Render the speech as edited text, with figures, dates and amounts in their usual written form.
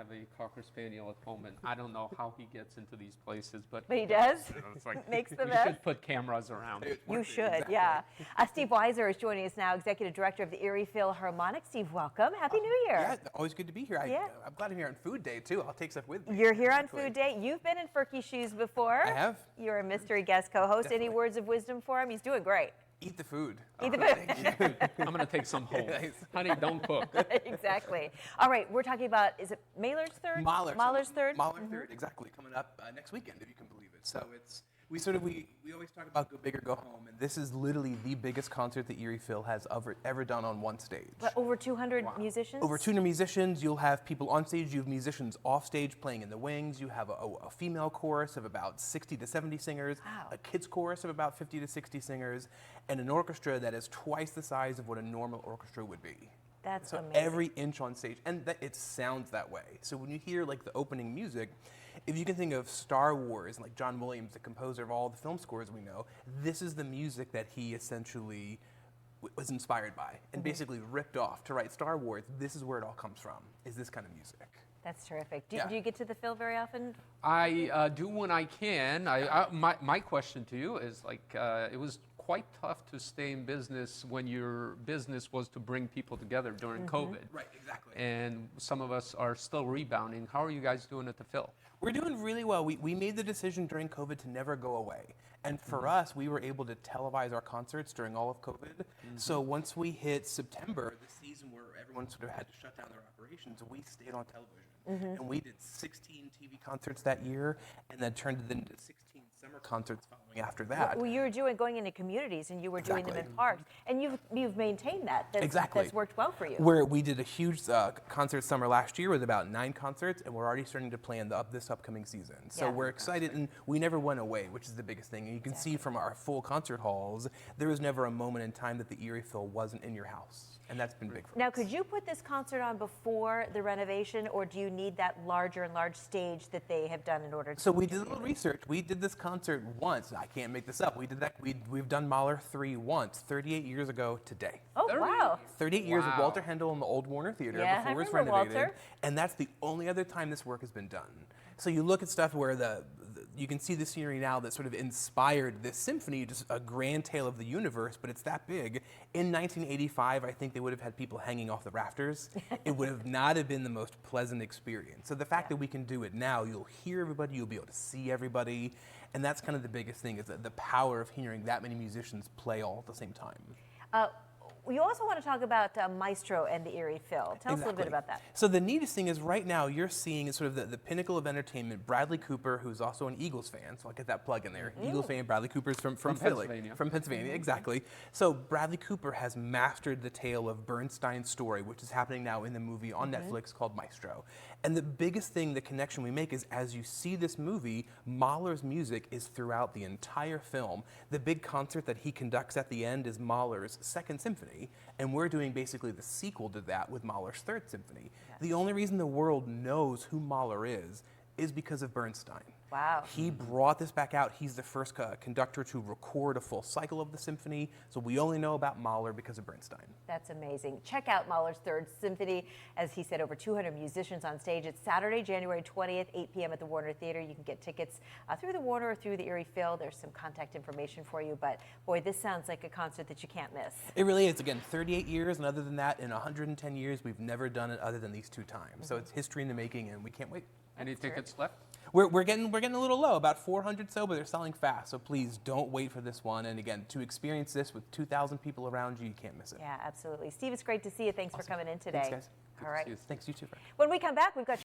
have a Cocker Spaniel at home, and I don't know how he gets into these places, but But he does? you know, it's like, Makes the we mess? should put cameras around. You should, yeah. Steve Weiser is joining us now, Executive Director of the Erie Philharmonic. Steve, welcome. Happy New Year. Yeah, always good to be here. I'm glad I'm here on Food Day, too. I'll take stuff with me. You're here on Food Day. You've been in Furky's shoes before. I have. You're a mystery guest co-host. Definitely. Any words of wisdom for him? He's doing great. Eat the food. Eat the food. I'm going to take some home. Nice. Honey, don't cook. Exactly. All right, we're talking about, is it Mahler's third? Mahler's third? Mahler third, exactly. Coming up next weekend, if you can believe it. So it's, we always talk about go big or go home, and this is literally the biggest concert that Erie Phil has ever done on one stage. What, over 200 musicians? Over 200 musicians. You'll have people on stage. You have musicians off stage playing in the wings. You have a female chorus of about 60 to 70 singers, Wow. a kids chorus of about 50 to 60 singers, and an orchestra that is twice the size of what a normal orchestra would be. That's so amazing. every inch on stage, and it sounds that way. So when you hear like the opening music, if you can think of Star Wars, like John Williams, the composer of all the film scores we know, this is the music that he essentially was inspired by and basically ripped off to write Star Wars. This is where it all comes from, is this kind of music. That's terrific. Do Yeah. you get to the Phil very often? I do when I can. My question to you is, like, it was quite tough to stay in business when your business was to bring people together during COVID. Right, exactly. And some of us are still rebounding. How are you guys doing at the Phil? We're doing really well. We made the decision during COVID to never go away. And for us, we were able to televise our concerts during all of COVID. So once we hit September, the season where everyone sort of had to shut down their operations, we stayed on television. And we did 16 TV concerts that year, and then turned it into 16 summer concerts following after that. Well, you were going into communities, and you were doing them in Exactly. parks, and you've maintained that. Exactly. That's worked well for you. Where we did a huge concert summer last year with about 9 concerts, and we're already starting to plan this upcoming season. So Yeah. we're excited, and we never went away, which is the biggest thing. And you can see from our full concert halls, there was never a moment in time that the Erie Phil wasn't in your house, and that's been big for Now, us. could you put this concert on before the renovation, or do you need that larger and large stage that they have done in order to? So we did a little research. We did this concert once. I can't make this up. We did that. We've done Mahler 3 once, 38 years ago today. Oh, wow. 38 years with Wow. Walter Handel in the old Warner Theater Yeah, before I it was remember renovated. Walter. And that's the only other time this work has been done. So you look at stuff where you can see the scenery now that sort of inspired this symphony, just a grand tale of the universe, but it's that big. In 1985, I think they would have had people hanging off the rafters. It would have not have been the most pleasant experience. So the fact that we can do it now, you'll hear everybody, you'll be able to see everybody, and that's kind of the biggest thing, is the power of hearing that many musicians play all at the same time. We also want to talk about Maestro and the Erie Phil. Tell us a little bit about that. So the neatest thing is right now you're seeing sort of the pinnacle of entertainment. Bradley Cooper, who's also an Eagles fan, so I'll get that plug in there. Eagles fan, Bradley Cooper's from Philly. Pennsylvania. From Pennsylvania, exactly. So Bradley Cooper has mastered the tale of Bernstein's story, which is happening now in the movie on Netflix called Maestro. And the biggest thing, the connection we make, is as you see this movie, Mahler's music is throughout the entire film. The big concert that he conducts at the end is Mahler's Second Symphony, and we're doing basically the sequel to that with Mahler's Third Symphony. The only reason the world knows who Mahler is because of Bernstein. Wow. He brought this back out. He's the first conductor to record a full cycle of the symphony, so we only know about Mahler because of Bernstein. That's amazing. Check out Mahler's Third Symphony. As he said, over 200 musicians on stage. It's Saturday, January 20th, 8 p.m. at the Warner Theater. You can get tickets through the Warner or through the Erie Phil. There's some contact information for you, but boy, this sounds like a concert that you can't miss. It really is. Again, 38 years, and other than that, in 110 years, we've never done it other than these 2 times. So it's history in the making, and we can't wait. Any tickets left? We're getting a little low, about 400 so, but they're selling fast. So please don't wait for this one. And again, to experience this with 2,000 people around you, you can't miss it. Yeah, absolutely. Steve, it's great to see you. Thanks for coming in today. Thanks, guys. All right. See you. Thanks, you too, Frank. When we come back, we've got